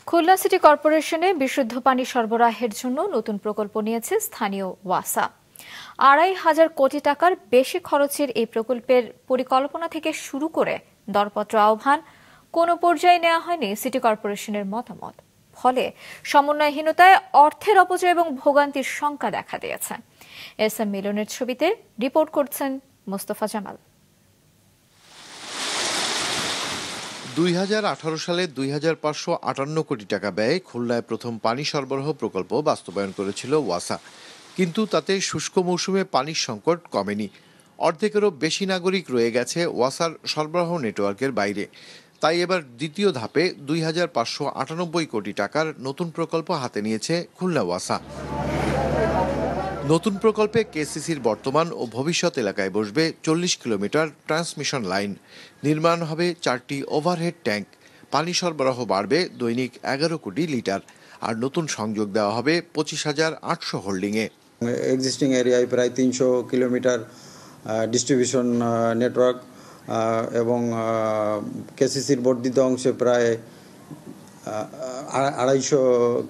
Khulna city কর্পোরেশনে বিশুদ্ধ পানি সরবরাহের জন্য নতুন প্রকল্প নিয়েছে স্থানীয় ওয়াসা। ২৫০০ কোটি টাকার বেশি খরচের এই প্রকল্পের পরিকল্পনা থেকে শুরু করে দরপত্র আহ্বান কোনো পর্যায়ে নেওয়া হয়নি সিটি কর্পোরেশনের মতামত। ফলে সমন্বয়হীনতায় অর্থের অপচয় এবং ভোগান্তির শঙ্কা দেখা দিয়েছে। এস এম মিলনের ছবিতে রিপোর্ট করছেন মোস্তফা জামাল। ২০১৮ সালে ২৫৫৮ কোটি টাকা ব্যয়ে খুলনায় প্রথম পানি সরবরাহ প্রকল্প বাস্তবায়ন করেছিল ওয়াসা। কিন্তু তাতে শুষ্ক মৌসুমে পানির সংকট কমেনি। অর্ধেকেরও বেশি নাগরিক রয়ে গেছে ওয়াসার সরবরাহ নেটওয়ার্কের বাইরে। তাই এবার দ্বিতীয় ধাপে ২৫৯৮ কোটি টাকার নতুন প্রকল্প হাতে নিয়েছে খুলনা ওয়াসা। নতুন প্রকল্পে কেসিসির বর্তমান ও ভবিষ্যৎ এলাকায় বসবে ৪০ কিলোমিটার ট্রান্সমিশন লাইন, নির্মাণ হবে 4টি ওভারহেড ট্যাঙ্ক, পানি সরবরাহ বাড়বে দৈনিক ১১ কোটি লিটার, আর নতুন সংযোগ দেওয়া হবে ২৫,৮০০ হোল্ডিংয়ে। এক্সিস্টিং এরিয়ায় প্রায় ৩০০ কিলোমিটার ডিস্ট্রিবিউশন নেটওয়ার্ক এবং কেসিসির বর্ধিত অংশে প্রায় ২৫০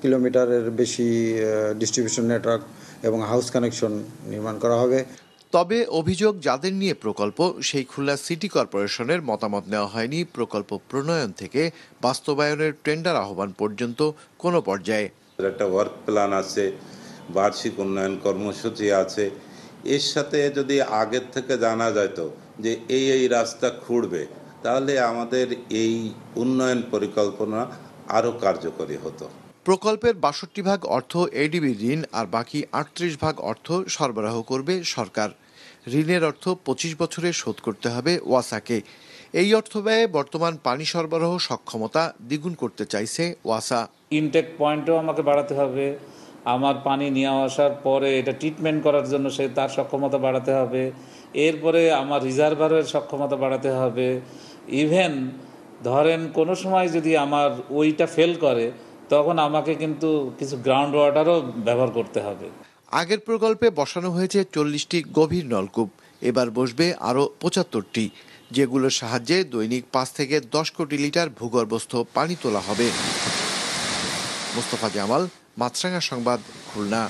কিলোমিটারের বেশি ডিস্ট্রিবিউশন নেটওয়ার্ক এবং হাউস কানেকশন নির্মাণ করা হবে। তবে অভিযোগ যাদের নিয়ে প্রকল্প, সেই খুলনা সিটি কর্পোরেশনের মতামত নেওয়া হয়নি প্রকল্প প্রণয়ন থেকে বাস্তবায়নের টেন্ডার আহ্বান পর্যন্ত কোনো পর্যায়ে। একটা ওয়ার্ক প্ল্যান আছে, বার্ষিক উন্নয়ন কর্মসূচি আছে। এর সাথে যদি আগের থেকে জানা যেত যে এই রাস্তা খুঁড়বে, তাহলে আমাদের এই উন্নয়ন পরিকল্পনা আরও কার্যকরী হতো। প্রকল্পের ৬২ ভাগ অর্থ এডিবি ঋণ আর বাকি ৩৮ ভাগ অর্থ সরবরাহ করবে সরকার। ঋণের অর্থ ২৫ বছরে শোধ করতে হবে ওয়াসাকে। এই অর্থ ব্যয়ে বর্তমান পানি সরবরাহ সক্ষমতা দ্বিগুণ করতে চাইছে ওয়াসা। ইনটেক পয়েন্টও আমাকে বাড়াতে হবে, আমার পানি নিয়ে আসার পরে এটা ট্রিটমেন্ট করার জন্য তার সক্ষমতা বাড়াতে হবে, এরপরে আমার রিজার্ভারের সক্ষমতা বাড়াতে হবে। ইভেন ধরেন কোনো সময় যদি আমার ওইটা ফেল করে, তখন আমাকে কিন্তু কিছু গ্রাউন্ড ওয়াটারও ব্যবহার করতে হবে। আগের প্রকল্পে বসানো হয়েছে ৪০টি গভীর নলকূপ, এবার বসবে আরও ৭৫টি, যেগুলোর সাহায্যে দৈনিক ৫ থেকে ১০ কোটি লিটার ভূগর্ভস্থ পানি তোলা হবে। মোস্তফা জামাল, মাছরাঙা সংবাদ, খুলনা।